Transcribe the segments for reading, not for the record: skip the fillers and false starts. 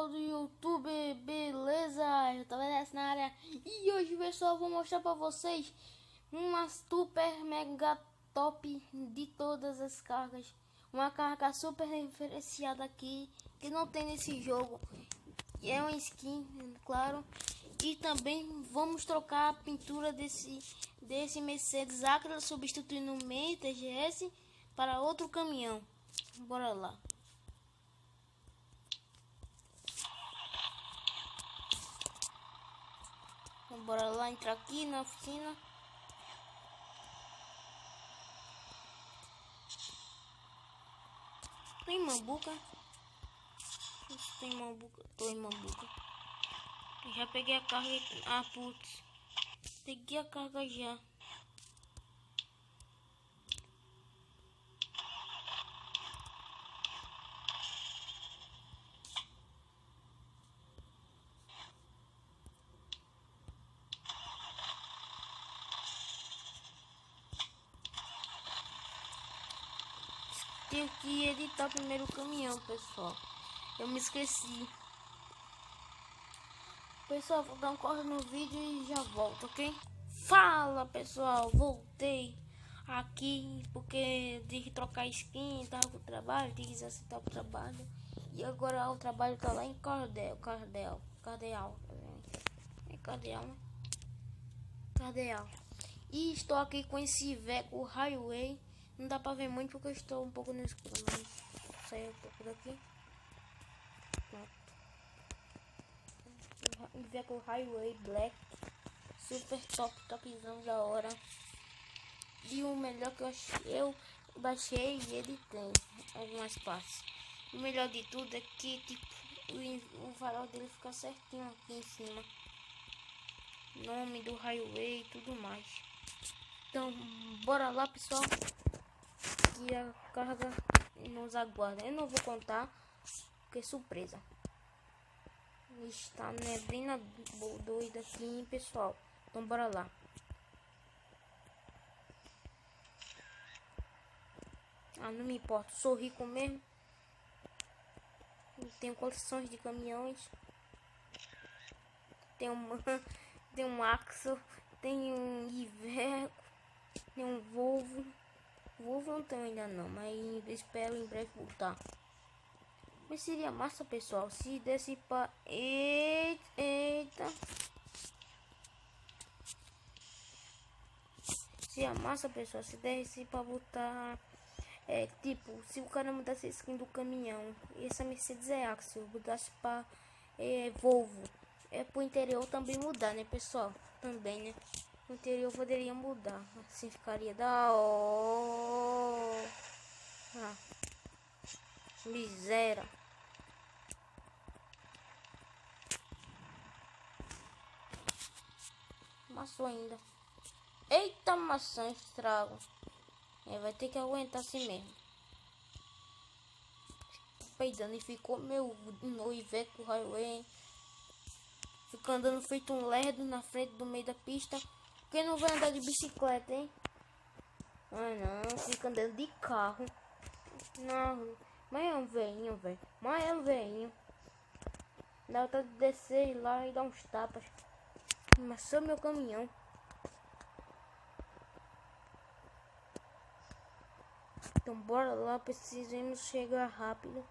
Do YouTube, beleza? Eu tô nessa na área e hoje, pessoal, vou mostrar pra vocês uma super mega top de todas as cargas, uma carga super diferenciada aqui que não tem nesse jogo, e é uma skin, claro. E também vamos trocar a pintura desse Mercedes Actros, substituindo o MEI TGS para outro caminhão. Bora lá. Bora lá entrar aqui na oficina. Tem mambuca? Tem mambuca? Tô em mambuca. Já peguei a carga. Ah, putz. Peguei a carga já. Tenho que editar primeiro o caminhão, pessoal. Eu me esqueci. Pessoal, vou dar um corte no vídeo e já volto, ok? Fala, pessoal, voltei aqui porque tive que trocar skin, tava com o trabalho, tive que aceitar o trabalho. E agora o trabalho tá lá em Cardeal, é Cardeal, né? Cardeal. E estou aqui com esse Iveco Highway. Não dá pra ver muito porque eu estou um pouco no escuro, mas sair um pouco daqui. Pronto. Iveco Highway Black. Super top, topzão da hora. E o melhor que eu baixei e ele tem algumas partes. O melhor de tudo é que tipo, o farol dele fica certinho aqui em cima. Nome do highway e tudo mais. Então, bora lá, pessoal. Que a carga nos aguarda. Eu não vou contar, porque é surpresa. Está neblina doida aqui, hein, pessoal. Então, bora lá. Ah, não me importa, sou rico mesmo. Tenho coleções de caminhões. Tem um Axo, tem um Iveco, tem um Volvo. Volvo não tenho ainda não, mas espero em breve voltar. Mas seria massa, pessoal, se desse pra... Eita. Seria massa, pessoal, se desse pra botar... tipo, se o cara mudasse a skin do caminhão, essa Mercedes é Axel, mudasse pra Volvo, pro interior também mudar, né, pessoal? Também, né? O interior poderia mudar, assim ficaria da hora. Ah, miséria. Maçã ainda. Eita, maçã estrago. Vai ter que aguentar assim mesmo. Peidando e ficou meu no Iveco Highway. Fica andando feito um lerdo na frente do meio da pista. Quem não vai andar de bicicleta, hein? Ah, não. Fica andando de carro. Não. Mas é um velhinho, velho. Mas é um velhinho. Dá vontade de descer lá e dar uns tapas. Mas só meu caminhão. Então bora lá, precisamos chegar rápido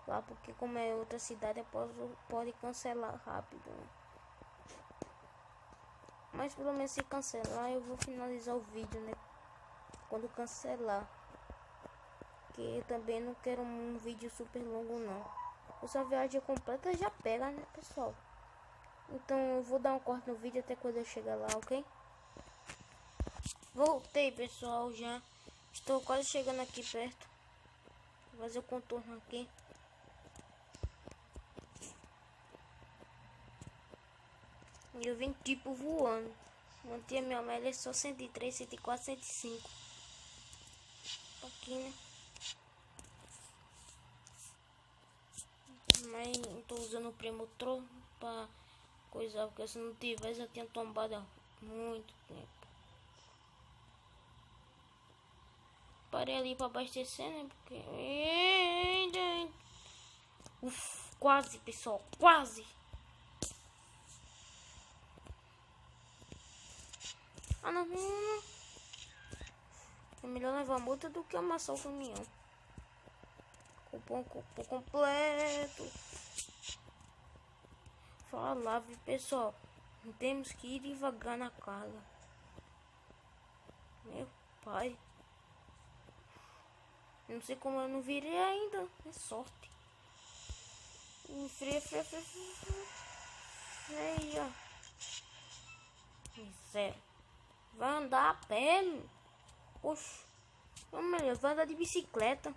lá, porque como é outra cidade, pode cancelar rápido, né? Mas pelo menos se cancelar, eu vou finalizar o vídeo, né? Quando cancelar, que eu também não quero um vídeo super longo não. Essa viagem completa já pega, né, pessoal? Então eu vou dar um corte no vídeo até quando eu chegar lá, ok? Voltei, pessoal, já estou quase chegando aqui perto. Vou fazer o contorno aqui. Eu vim tipo voando. Mantinha minha média só 103, 104, 105. Aqui, né? Mas não tô usando o Premotor pra coisar, porque se não tivesse eu tinha tombado há muito tempo. Parei ali pra abastecer, né? Porque... Uff. Quase, pessoal, quase. Ah, não. É melhor levar multa do que amassar o caminhão. Cupom completo. Fala, pessoal. Temos que ir devagar na carga. Meu pai. Não sei como eu não virei ainda. É sorte. Freia. Miséria. Vai andar a pé. Poxa. Melhor, vai andar de bicicleta.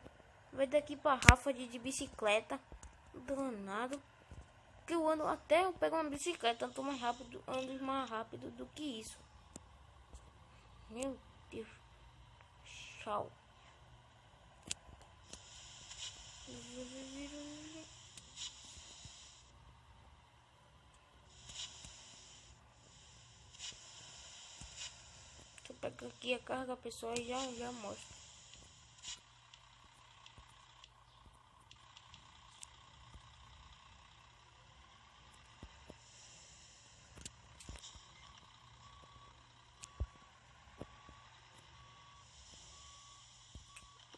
Vai daqui pra Rafa de bicicleta. Danado. Que eu ando até eu pego uma bicicleta. Ando mais rápido do que isso. Meu Deus. Tchau. Deixa eu pegar aqui a carga, pessoal, e já mostro.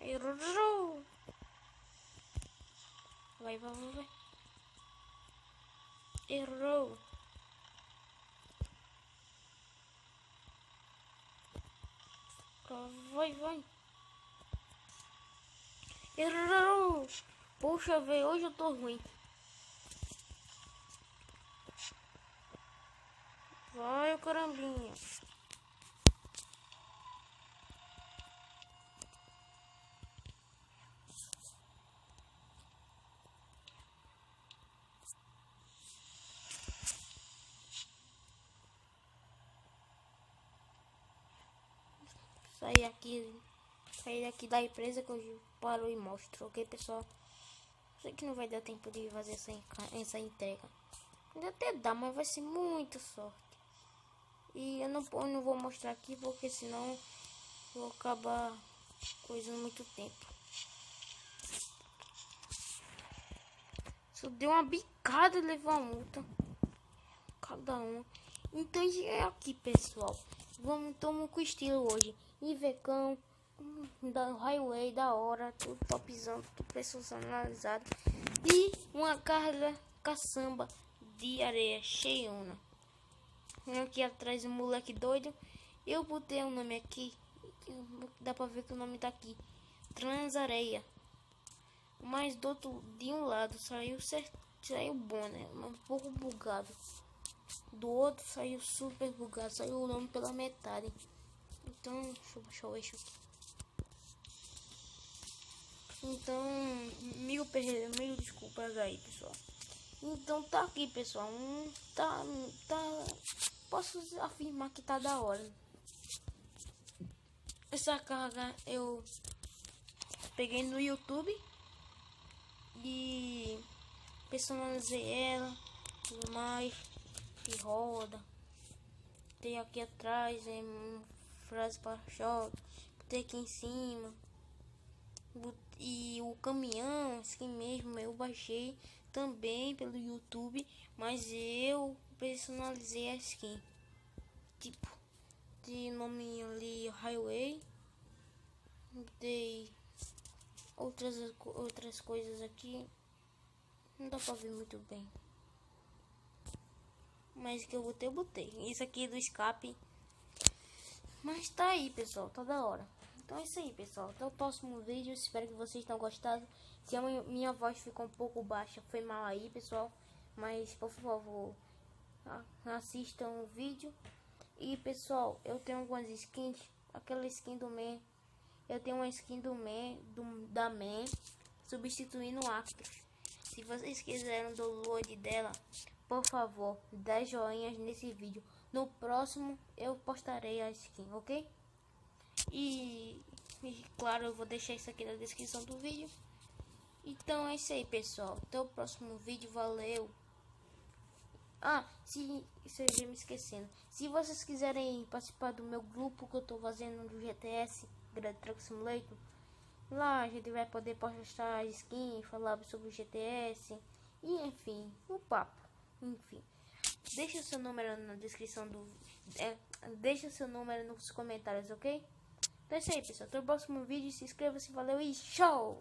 Errou. Vai. Errou. Vai. Errou. Poxa, velho, hoje eu tô ruim. Vai, carambinha. Sair aqui da empresa que eu paro e mostro, ok, pessoal? Sei que não vai dar tempo de fazer essa entrega. Ainda até dá, mas vai ser muito sorte. E eu não vou mostrar aqui porque senão vou acabar coisando muito tempo. Só deu uma bicada e levou a multa. Cada um. Então é aqui, pessoal. Tamo com estilo hoje. Ivecão, da Highway, da hora, tudo topzão, tudo personalizado. E uma carga caçamba de areia cheiona. Aqui atrás um moleque doido. Eu botei o nome aqui. Dá pra ver que o nome tá aqui. Transareia. Mas do outro, de um lado saiu certo, saiu bom, né? Um pouco bugado. Do outro saiu super bugado. Saiu o nome pela metade. Então, deixa eu baixar o eixo aqui. Então, mil desculpas aí, pessoal. Então tá aqui, pessoal. Tá. Posso afirmar que tá da hora. Essa carga eu peguei no YouTube e personalizei ela, tudo mais, e roda. Tem aqui atrás frase para choque, botei aqui em cima. E o caminhão, assim mesmo, eu baixei também pelo YouTube, mas eu personalizei a skin. Tipo, de nome ali Highway. Dei outras coisas aqui. Não dá pra ver muito bem. Mas que eu botei. Isso aqui é do escape. Mas tá aí, pessoal. Tá da hora. Então é isso aí, pessoal. Até o próximo vídeo. Espero que vocês tenham gostado. Se a minha voz ficou um pouco baixa, foi mal aí, pessoal. Mas, por favor, assistam o vídeo. E, pessoal, eu tenho algumas skins. Aquela skin do Man. Eu tenho uma skin do Man, da Man, substituindo o Actros. Se vocês quiserem o download dela, por favor, 10 joinhas nesse vídeo. No próximo eu postarei a skin, ok? E claro, eu vou deixar isso aqui na descrição do vídeo. Então é isso aí, pessoal. Até o próximo vídeo. Valeu! Se eu ia me esquecendo. Se vocês quiserem participar do meu grupo que eu tô fazendo do GTS, Grand Truck Simulator, lá a gente vai poder postar skin, falar sobre o GTS E enfim, o papo. Enfim, deixa o seu número na descrição do... deixa o seu número nos comentários, ok? Então é isso aí, pessoal. Até o próximo vídeo. Se inscreva-se. Valeu e show!